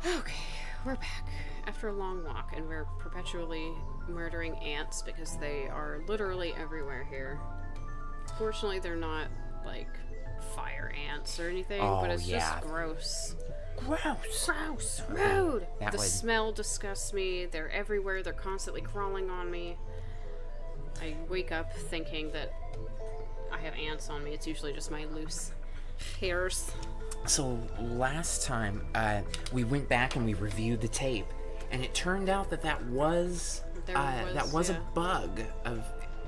Okay, we're back. After a long walk, and we're perpetually murdering ants because they are literally everywhere here. Fortunately, they're not, like, fire ants or anything, but it's just gross. Gross! Gross! Rude! The smell disgusts me. They're everywhere. They're constantly crawling on me. I wake up thinking that I have ants on me. It's usually just my loose hairs. So last time, we went back and we reviewed the tape, and it turned out that was a bug, of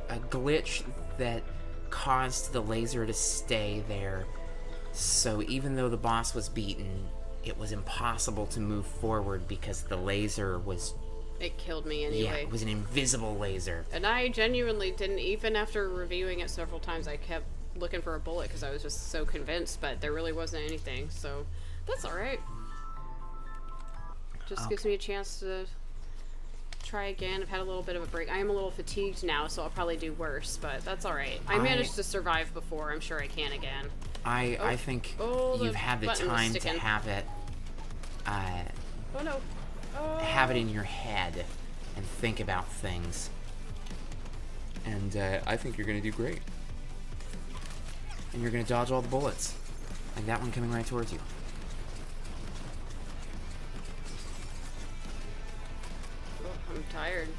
a glitch that caused the laser to stay there. So even though the boss was beaten, it was impossible to move forward because the laser was... It killed me anyway. Yeah, it was an invisible laser. And I genuinely didn't, even after reviewing it several times, I kept looking for a bullet because I was just so convinced, but there really wasn't anything, so that's alright. Just gives me a chance to try again. I've had a little bit of a break. I am a little fatigued now, so I'll probably do worse, but that's alright. I managed to survive before. I'm sure I can again. I think you've had the time to have it oh no. Have it in your head and think about things. And I think you're gonna do great. And you're gonna dodge all the bullets. Like that one coming right towards you. Oh, I'm tired.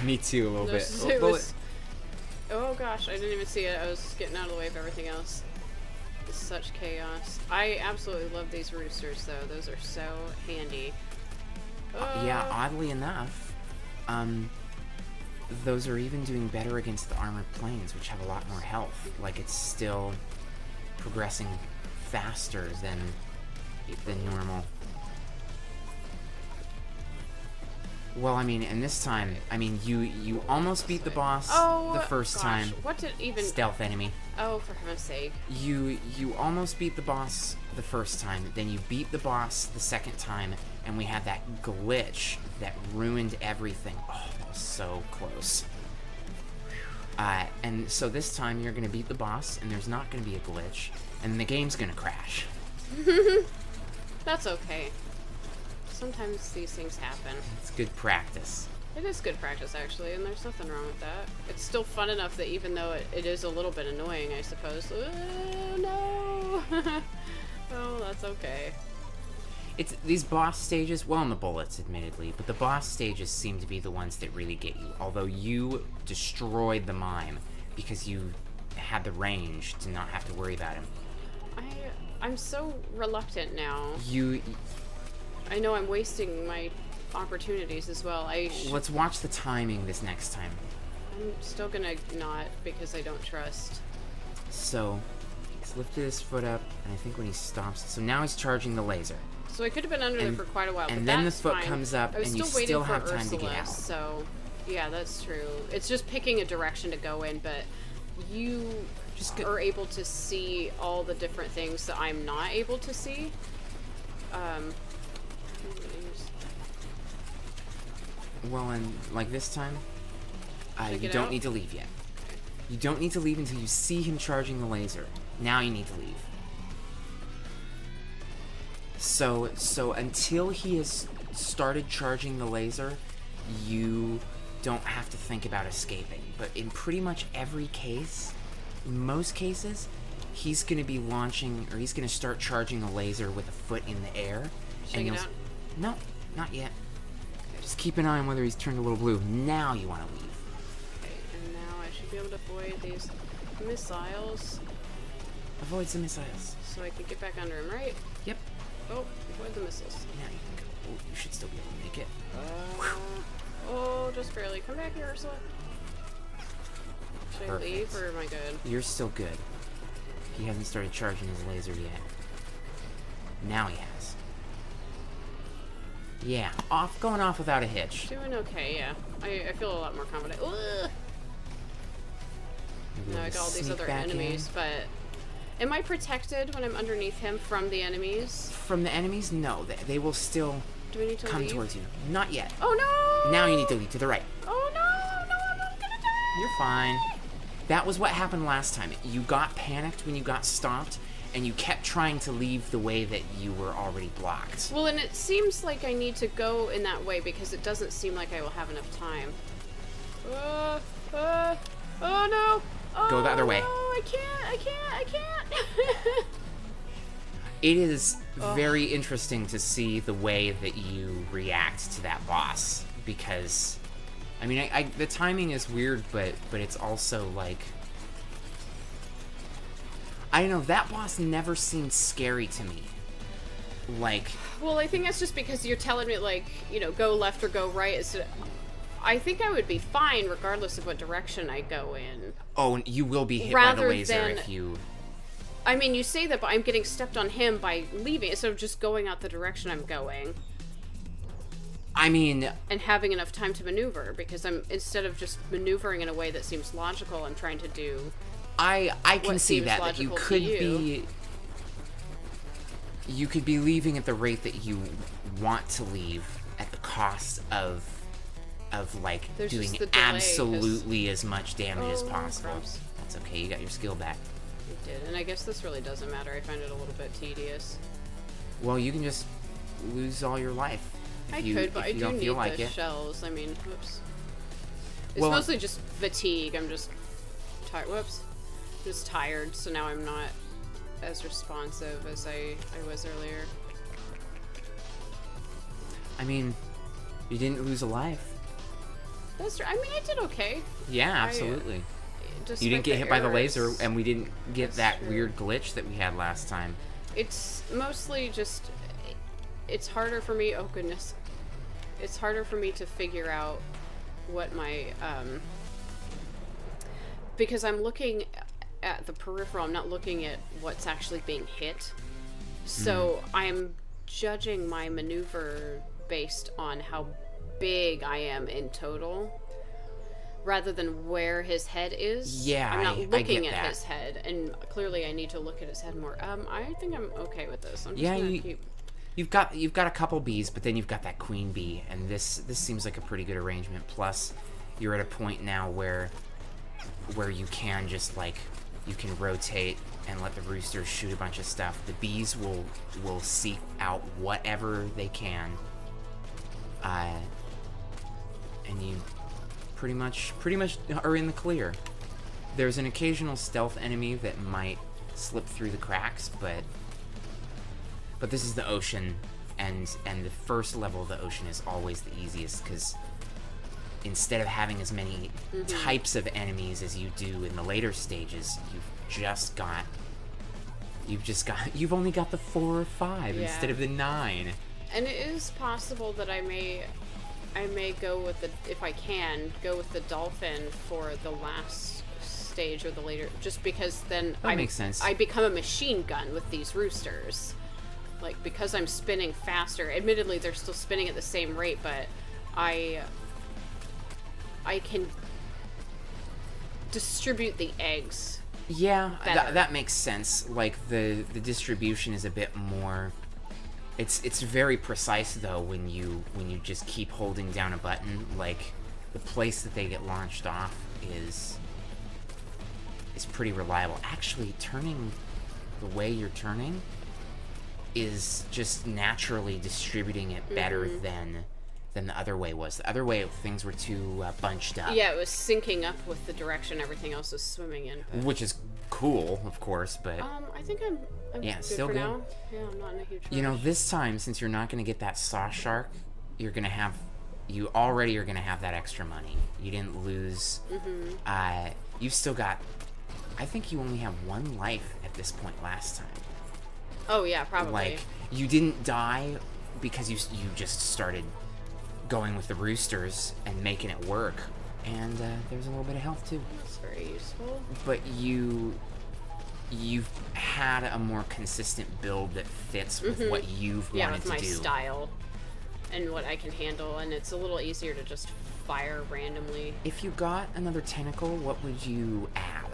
Me too, a little bit. Oh gosh, I didn't even see it. I was getting out of the way of everything else. It's such chaos. I absolutely love these roosters, though. Those are so handy. Yeah, oddly enough, those are even doing better against the armored planes, which have a lot more health. Like, it's still progressing faster than normal. Well, I mean, and this time, I mean, you almost beat the boss the first time. What did even... Stealth enemy. Oh, for heaven's sake. You almost beat the boss the first time, then you beat the boss the second time, and we had that glitch that ruined everything. Oh, that was so close. And so this time you're gonna beat the boss, and there's not gonna be a glitch, and the game's gonna crash. That's okay. Sometimes these things happen. It's good practice. It is good practice, actually, and there's nothing wrong with that. It's still fun enough that even though it is a little bit annoying, I suppose. No! Oh, that's okay. It's these boss stages, well, and the bullets, admittedly, but the boss stages seem to be the ones that really get you. Although you destroyed the Mime because you had the range to not have to worry about him. I'm so reluctant now. I know I'm wasting my opportunities as well. Let's watch the timing this next time. I'm still gonna not because I don't trust. So, he's lifted his foot up, and I think when he stops... So now he's charging the laser. So I could have been under there for quite a while, and but then the that's foot fine. comes up, and you still have time to get out. So, yeah, that's true. It's just picking a direction to go in, but you are able to see all the different things that I'm not able to see. Well, and like this time, you don't need to leave yet. You don't need to leave until you see him charging the laser. Now you need to leave. So until he has started charging the laser, you don't have to think about escaping. But in pretty much every case, in most cases, he's going to be launching, or he's going to start charging the laser with a foot in the air. Shake it out? No, not yet. Just keep an eye on whether he's turned a little blue. Now you want to leave. Okay, and now I should be able to avoid these missiles. Avoid some missiles. So I can get back under him, right? Yep. Oh, avoid the missiles. Now you can go. Oh, you should still be able to make it. Oh, just barely. Come back here, Ursula. Should I leave, or am I good? You're still good. He hasn't started charging his laser yet. Now he has. Yeah, going off without a hitch. Doing okay, yeah. I feel a lot more confident. Ugh! Now I got all these other enemies, but... Am I protected when I'm underneath him from the enemies? From the enemies? No, they will still come towards you. Not yet. Oh no! Now you need to leave to the right. Oh no! No, I'm not gonna die! You're fine. That was what happened last time. You got panicked when you got stopped, and you kept trying to leave the way that you were already blocked. Well, and it seems like I need to go in that way because it doesn't seem like I will have enough time. Oh no! Oh, go the other way. Oh, I can't! It is very interesting to see the way that you react to that boss, because, I mean, the timing is weird, but it's also like, I don't know, that boss never seemed scary to me. Like, well, I think that's just because you're telling me, like, you know, go left or go right. I think I would be fine regardless of what direction I go in. Oh, and you will be hit by the laser if you... I mean, you say that, but I'm getting stepped on him by leaving instead of just going out the direction I'm going. I mean... And having enough time to maneuver, because instead of just maneuvering in a way that seems logical, I'm trying to do... I can see that you could be... You could be leaving at the rate that you want to leave at the cost of like, doing absolutely as much damage as possible. Crumbs. That's okay, you got your skill back. I did, and I guess this really doesn't matter. I find it a little bit tedious. Well, you can just lose all your life. But I do need the shells. I mean, whoops. It's mostly just fatigue. I'm just tired. Whoops. Just tired, so now I'm not as responsive as I was earlier. I mean, you didn't lose a life. That's true. I mean, I did okay. Yeah, absolutely. You didn't get hit by the laser, and we didn't get that weird glitch that we had last time. It's mostly just... It's harder for me... Oh, goodness. It's harder for me to figure out what my... because I'm looking at the peripheral, I'm not looking at what's actually being hit. So I'm judging my maneuver based on how big I am in total, rather than where his head is. Yeah, I'm not looking at that. his head, and clearly I need to look at his head more. I think I'm okay with this. I'm just yeah, gonna keep... you've got a couple bees, but then you've got that queen bee, and this seems like a pretty good arrangement. Plus, you're at a point now where you can just, like, you can rotate and let the roosters shoot a bunch of stuff. The bees will seek out whatever they can, and you pretty much are in the clear. There's an occasional stealth enemy that might slip through the cracks, but this is the ocean, and the first level of the ocean is always the easiest, because instead of having as many types of enemies as you do in the later stages, you've only got the 4 or 5 instead of the 9. And it is possible that I may go with if I can, go with the dolphin for the last stage or the later, just because then that makes sense. I become a machine gun with these roosters. Like, because I'm spinning faster, admittedly they're still spinning at the same rate, but I can distribute the eggs. Yeah, that makes sense. Like, the distribution is a bit more... It's very precise, though, when you just keep holding down a button. Like, the place that they get launched off is pretty reliable. Actually, turning the way you're turning is just naturally distributing it better than the other way was. The other way, things were too bunched up. Yeah, it was syncing up with the direction everything else was swimming in. But... Which is cool, of course, but... I think I'm good still for good. now. Yeah, I'm not in a huge rush. You know, this time, since you're not going to get that saw shark, you already are going to have that extra money. You didn't lose. You've still got... I think you only have 1 life at this point last time. Oh, yeah, probably. Like, you didn't die because you just started going with the roosters and making it work, and there's a little bit of health too. That's very useful. But you've had a more consistent build that fits with what you've wanted to do. Yeah, with my style and what I can handle, and it's a little easier to just fire randomly. If you got another tentacle, what would you add?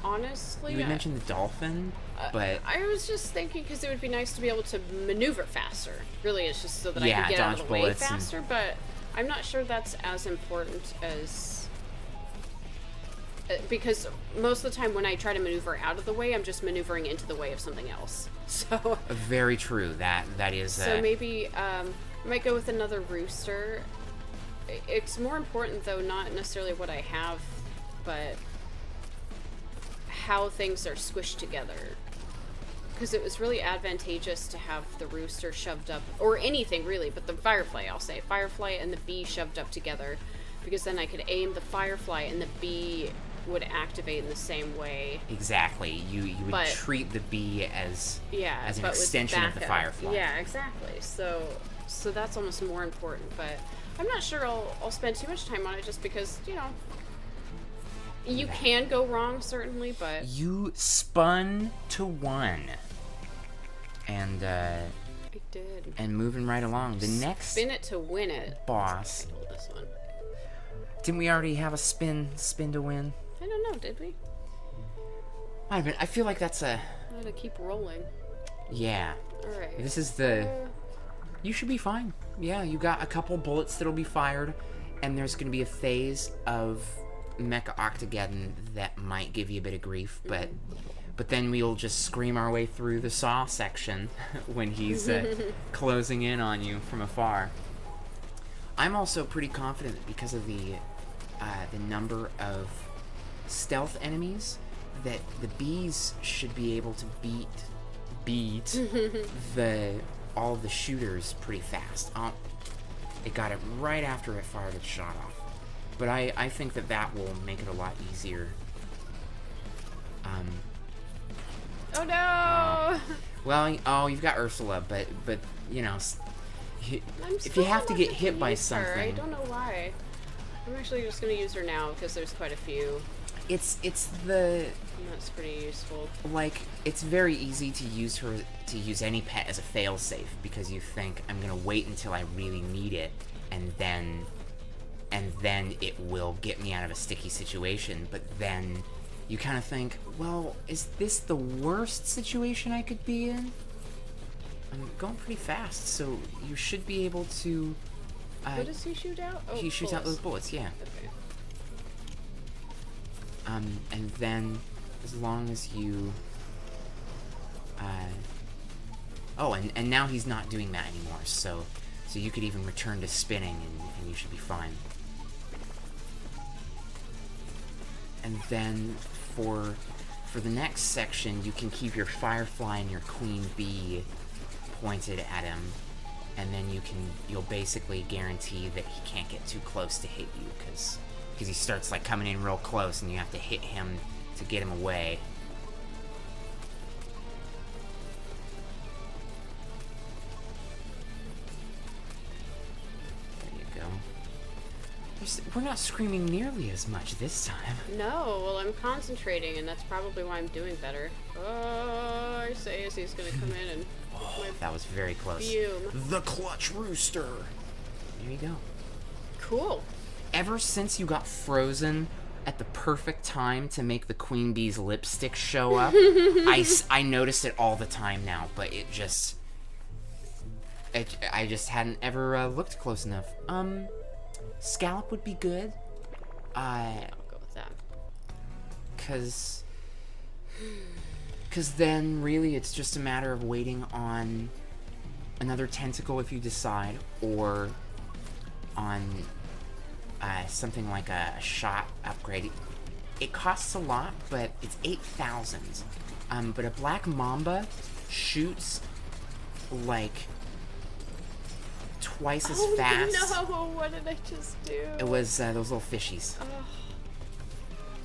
Honestly, you mentioned the dolphin, but I was just thinking because it would be nice to be able to maneuver faster. Really, it's just so that I can get out of the way faster. But I'm not sure that's as important as because most of the time when I try to maneuver out of the way, I'm just maneuvering into the way of something else. So very true. That is. So maybe I might go with another rooster. It's more important though, not necessarily what I have, but how things are squished together. Because it was really advantageous to have the rooster shoved up, or anything really, but the firefly, I'll say. Firefly and the bee shoved up together, because then I could aim the firefly and the bee would activate in the same way. Exactly. You would treat the bee as an extension of the firefly. Yeah, exactly. So that's almost more important, but I'm not sure I'll spend too much time on it just because, you can go wrong, certainly, but... You spun to 1. And, I did. And moving right along. The next... Spin it to win it. Boss. I told this one. Didn't we already have a spin to win? I don't know, did we? I feel like that's a... I'm gonna keep rolling. Yeah. Alright. This is the... You should be fine. Yeah, you got a couple bullets that'll be fired, and there's gonna be a phase of Mecha Octogeddon that might give you a bit of grief, but then we'll just scream our way through the Saw section when he's closing in on you from afar. I'm also pretty confident that because of the number of stealth enemies, that the bees should be able to beat all the shooters pretty fast. It got it right after it fired its shot off. But I think that will make it a lot easier. Oh no! Well, you've got Ursula, but if you have to get hit by something... I don't know why. I'm actually just going to use her now because there's quite a few. It's the... And that's pretty useful. Like, it's very easy to use her, to use any pet as a failsafe, because you think, I'm going to wait until I really need it, and then it will get me out of a sticky situation. But then you kind of think, well, is this the worst situation I could be in? I'm going pretty fast, so you should be able to... what does he shoot out? Oh, he shoots out those bullets, yeah. Okay. And then, as long as you... and now he's not doing that anymore, so you could even return to spinning, and you should be fine. And then, for the next section, you can keep your firefly and your queen bee pointed at him, and then you'll basically guarantee that he can't get too close to hit you, because he starts like coming in real close, and you have to hit him to get him away. There you go. We're not screaming nearly as much this time. No, well, I'm concentrating, and that's probably why I'm doing better. Oh, I say as he's gonna come in and... that was very close. Fume. The clutch rooster. There you go. Cool. Ever since you got frozen at the perfect time to make the queen bee's lipstick show up, I notice it all the time now, but I just hadn't ever looked close enough. Scallop would be good. I'll go with that. Cause then really it's just a matter of waiting on another tentacle if you decide, or on something like a shot upgrade. It costs a lot, but it's 8,000. But a black mamba shoots like twice as fast. No, what did I just do? It was those little fishies.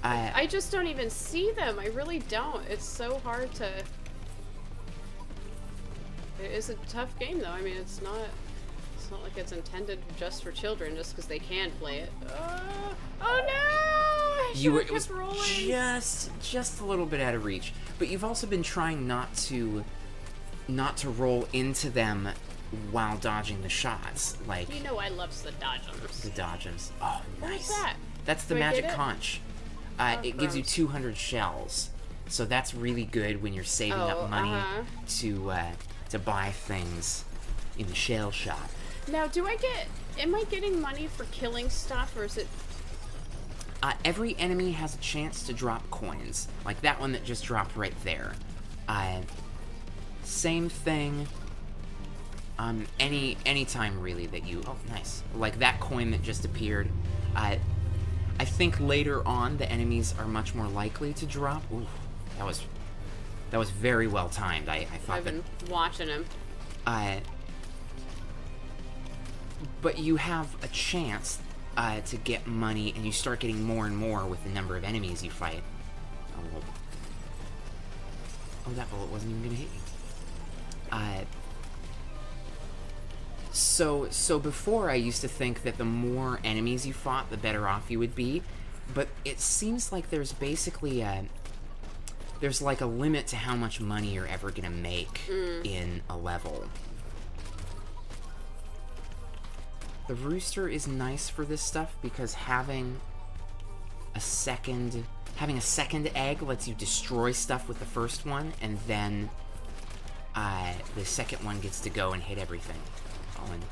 I just don't even see them. I really don't. It's so hard to... It is a tough game, though. I mean, it's not like it's intended just for children, just because they can play it. Oh no! It was rolling. just a little bit out of reach. But you've also been trying not to roll into them while dodging the shots. Like, I love the dodgems. The dodgems. Oh, nice. What's that? That's the magic conch. It gives you 200 shells, so that's really good when you're saving up money to buy things in the shell shop. Now, am I getting money for killing stuff, or is it... Every enemy has a chance to drop coins, like that one that just dropped right there. Same thing. Any time really that you... Oh, nice. Like that coin that just appeared. I think later on the enemies are much more likely to drop. Ooh, that was very well timed. I thought I've been watching him. But you have a chance to get money, and you start getting more and more with the number of enemies you fight. Oh, that bullet wasn't even gonna hit you. So before I used to think that the more enemies you fought, the better off you would be, but it seems like there's basically there's like a limit to how much money you're ever gonna make in a level. The rooster is nice for this stuff because having a second egg lets you destroy stuff with the first one, and then the second one gets to go and hit everything. Oh, and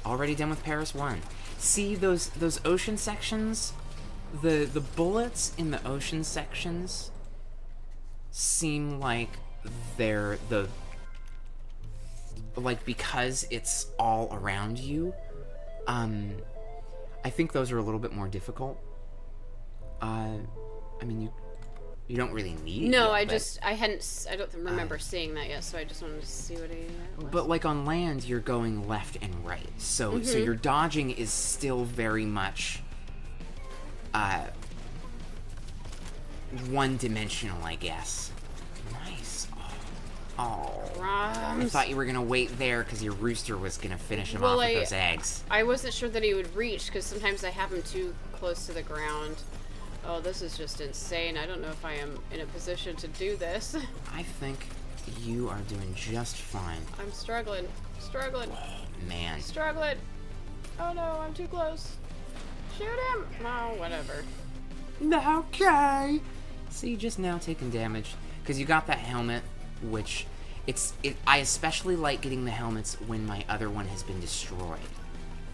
already done with Paris 1. See those ocean sections? The bullets in the ocean sections seem like they're because it's all around you. I think those are a little bit more difficult. I mean, you don't really need. No, I don't remember seeing that yet, so I just wanted to see what he was. But like on land, you're going left and right, so your dodging is still very much one-dimensional, I guess. Nice. Oh. I thought you were gonna wait there because your rooster was gonna finish him off with those eggs. I wasn't sure that he would reach because sometimes I have him too close to the ground. Oh, this is just insane. I don't know if I am in a position to do this. I think you are doing just fine. I'm struggling. Oh, man. Struggling. Oh no, I'm too close. Shoot him! Oh, whatever. Okay. See, just now taking damage. Because you got that helmet, which... I especially like getting the helmets when my other one has been destroyed.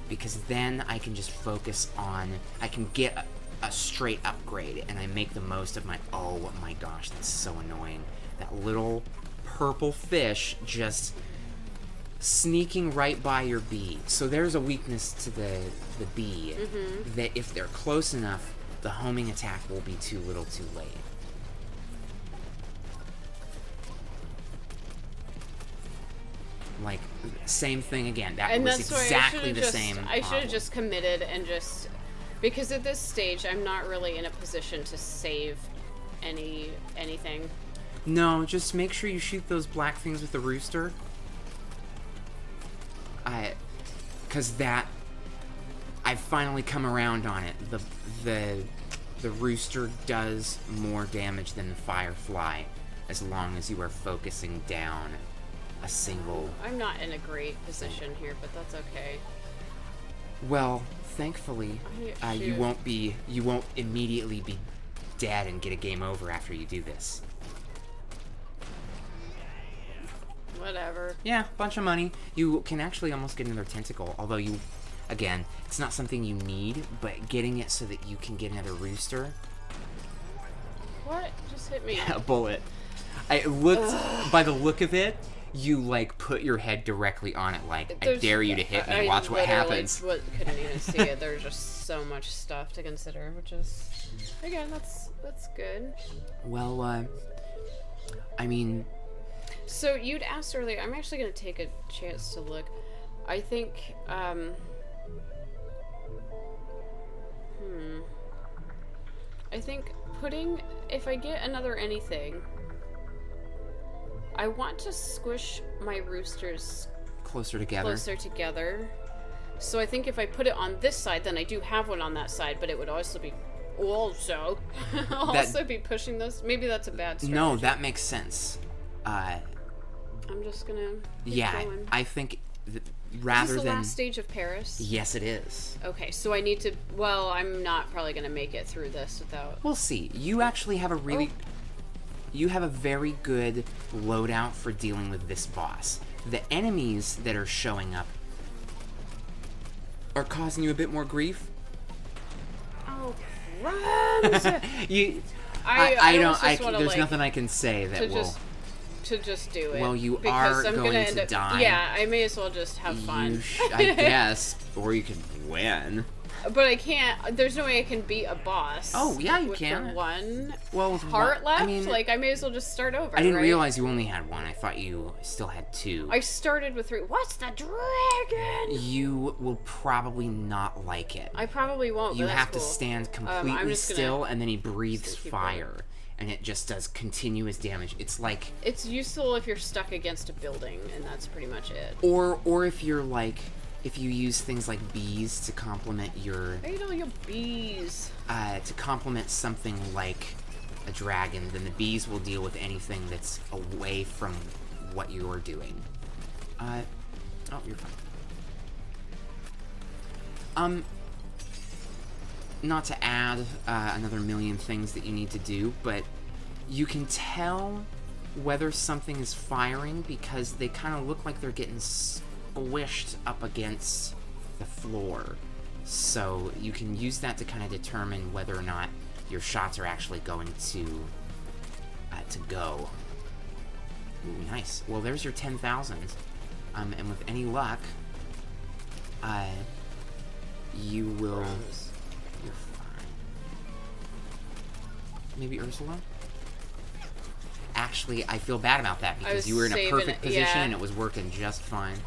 Because then I can just focus on... I can get a straight upgrade, and I make the most of my... Oh my gosh, that's so annoying. That little purple fish just sneaking right by your bee. So there's a weakness to the bee, that if they're close enough, the homing attack will be too little too late. Like, same thing again. That was exactly the same. I should have just committed and just... Because at this stage, I'm not really in a position to save anything. No, just make sure you shoot those black things with the rooster. Because I've finally come around on it. The rooster does more damage than the firefly, as long as you are focusing down a single... I'm not in a great position here, but that's okay. Well, thankfully, you won't immediately be dead and get a game over after you do this. Whatever. Yeah, bunch of money. You can actually almost get another tentacle, although again, it's not something you need, but getting it so that you can get another rooster. What? Just hit me. A bullet. I looked, by the look of it, you like put your head directly on it, like, I dare you to hit me, watch what happens. Couldn't even see it. There's just so much stuff to consider, which is, again, that's good. Well, I mean... So, you'd asked earlier, I'm actually going to take a chance to look. I think, I think if I get another anything, I want to squish my roosters closer together. So I think if I put it on this side, then I do have one on that side, but it would also be be pushing those. Maybe that's a bad strategy. No, that makes sense. I'm just gonna keep going. I think rather is this the than last stage of Paris? Yes, it is. Okay, so I need to. Well, I'm not probably gonna make it through this without. We'll see. You actually have you have a very good loadout for dealing with this boss. The enemies that are showing up are causing you a bit more grief. Oh, runs. I don't. There's like, nothing I can say that will. To just do it. Well, you are going to die. Yeah, I may as well just have fun. I guess, or you could win. But I can't. There's no way I can beat a boss. Oh yeah, you with can. The one with heart left. I mean, like I may as well just start over. I didn't realize you only had one. I thought you still had two. I started with 3. What's the dragon? You will probably not like it. I probably won't. You but have that's to cool. stand completely still, and then he breathes fire. And it just does continuous damage. It's like... It's useful if you're stuck against a building, and that's pretty much it. Or if you're like... If you use things like bees to complement your... I know your bees. To complement something like a dragon, then the bees will deal with anything that's away from what you're doing. Oh, you're fine. Not to add another million things that you need to do, but you can tell whether something is firing because they kind of look like they're getting squished up against the floor. So you can use that to kind of determine whether or not your shots are actually going to go. Ooh, nice. Well, there's your 10,000. And with any luck, you will... You're fine. Maybe Ursula? Actually, I feel bad about that because you were in a perfect position and it was working just fine.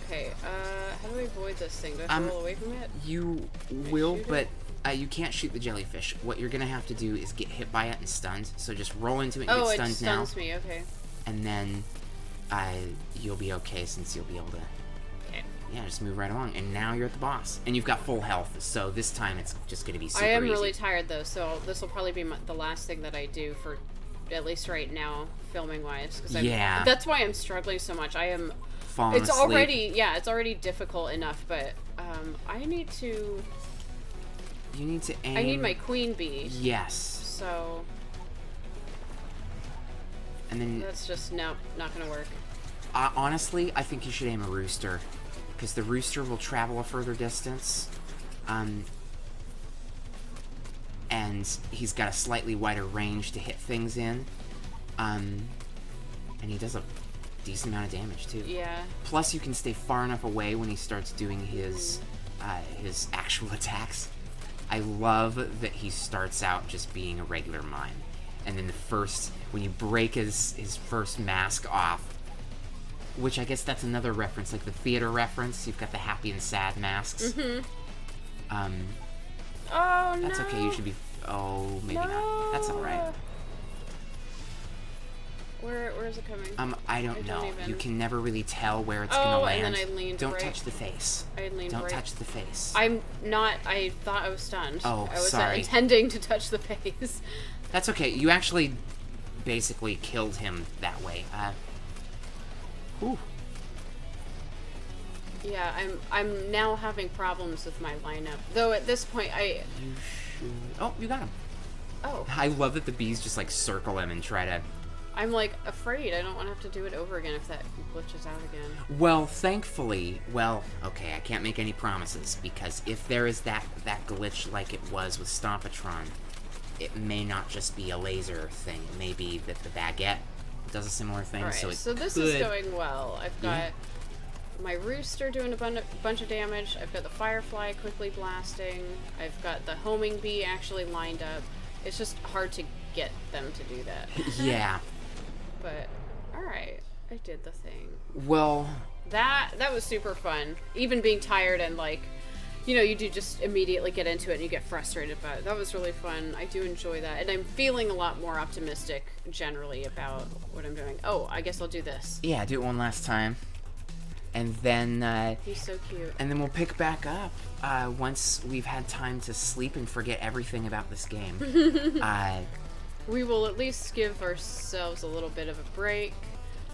Okay, how do I avoid this thing? Do I have to roll away from it? You will, but you can't shoot the jellyfish. What you're gonna have to do is get hit by it and stunned. So just roll into it and get stunned now. Oh, it stuns me, okay. And then you'll be okay since you'll be able to... Yeah, just move right along, and now you're at the boss, and you've got full health. So this time it's just going to be super easy. I am really tired though, so this will probably be the last thing that I do for, at least right now, filming wise. Yeah. That's why I'm struggling so much. I am. Falling it's asleep. it's already difficult enough, but I need to. You need to aim. I need my queen bee. Yes. So. And then. That's just not going to work. Honestly, I think you should aim a rooster. Because the rooster will travel a further distance, and he's got a slightly wider range to hit things in, and he does a decent amount of damage too. Yeah. Plus, you can stay far enough away when he starts doing his actual attacks. I love that he starts out just being a regular mime, and then when you break his first mask off. Which I guess that's another reference, like the theater reference. You've got the happy and sad masks. Mm-hmm. Oh, no. That's okay. You should be... Oh, maybe not. That's all right. Where is it coming? I don't know. You can never really tell where it's gonna land. And then I leaned Don't touch the face. Don't touch the face. I'm not... I thought I was stunned. Oh, I was sorry. Intending to touch the face. That's okay. You actually basically killed him that way. Ooh. Yeah, I'm now having problems with my lineup. Though at this point, You should... Oh, you got him. Oh. I love that the bees just, like, circle him and try to... I'm, like, afraid. I don't want to have to do it over again if that glitches out again. Well, thankfully... Well, okay, I can't make any promises, because if there is that glitch like it was with Stompatron, it may not just be a laser thing. It may be that the baguette does a similar thing, right, so this is going well. I've got my rooster doing a bunch of damage. I've got the firefly quickly blasting. I've got the homing bee actually lined up. It's just hard to get them to do that. Yeah. But alright, I did the thing. Well, that was super fun. Even being tired and like, you know, you do just immediately get into it and you get frustrated, but that was really fun. I do enjoy that. And I'm feeling a lot more optimistic generally about what I'm doing. Oh, I guess I'll do this. Yeah, do it one last time. And then... He's so cute. And then we'll pick back up once we've had time to sleep and forget everything about this game. We will at least give ourselves a little bit of a break.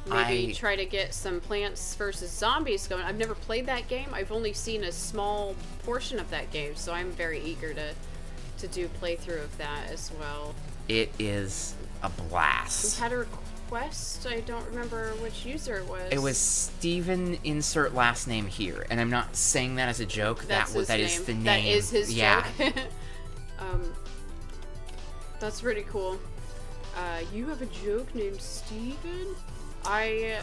Maybe try to get some Plants vs. Zombies going. I've never played that game. I've only seen a small portion of that game, so I'm very eager to do playthrough of that as well. It is a blast. We had a request. I don't remember which user it was. It was Steven insert last name here, and I'm not saying that as a joke. That is the name. That is his joke. That's pretty cool. You have a joke named Steven? I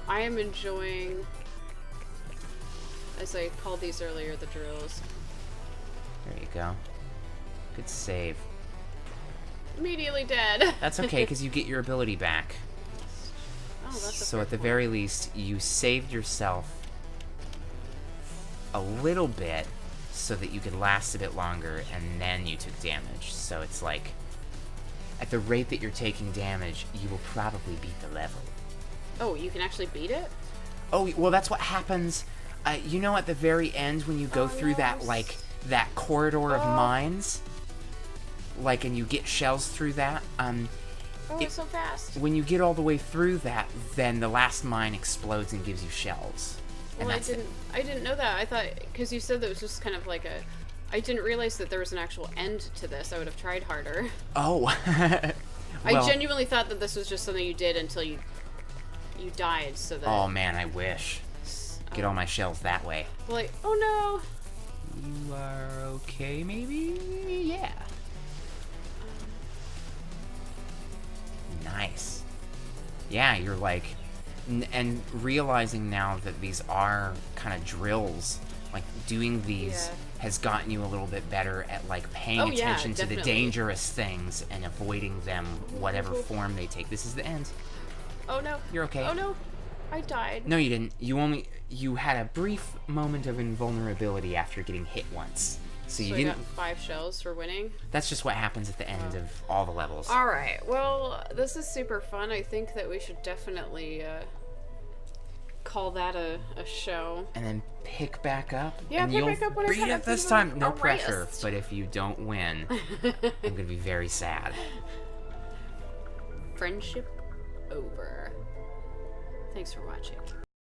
am enjoying, as I called these earlier, the drills. There you go. Good save. Immediately dead. That's okay, because you get your ability back. Oh, that's a so at the very least, you saved yourself a little bit so that you could last a bit longer, and then you took damage. So it's like, at the rate that you're taking damage, you will probably beat the level. Oh, you can actually beat it? Oh, well, that's what happens. You know, at the very end when you go through that, like, that corridor of mines, like, and you get shells through that. It's so fast. When you get all the way through that, then the last mine explodes and gives you shells. Well, I didn't know that. I thought, because you said that it was just kind of like a. I didn't realize that there was an actual end to this. I would have tried harder. Oh. Well, I genuinely thought that this was just something you did until you died, so that. Oh man, I wish. Get all my shells that way. Like, oh no. You are okay, maybe? Yeah. Nice. Yeah, you're like, and realizing now that these are kind of drills, like doing these has gotten you a little bit better at like paying attention to the dangerous things and avoiding them, whatever form they take. This is the end. Oh no. You're okay. Oh no. I died. No, you didn't. You had a brief moment of invulnerability after getting hit once. So you didn't. I got 5 shells for winning. That's just what happens at the end of all the levels. All right. Well, this is super fun. I think that we should definitely call that a show. And then pick back up. Yeah, and pick you'll back up when I beat kind it of this feel time. No a pressure. rest. But if you don't win, I'm gonna be very sad. Friendship over. Thanks for watching.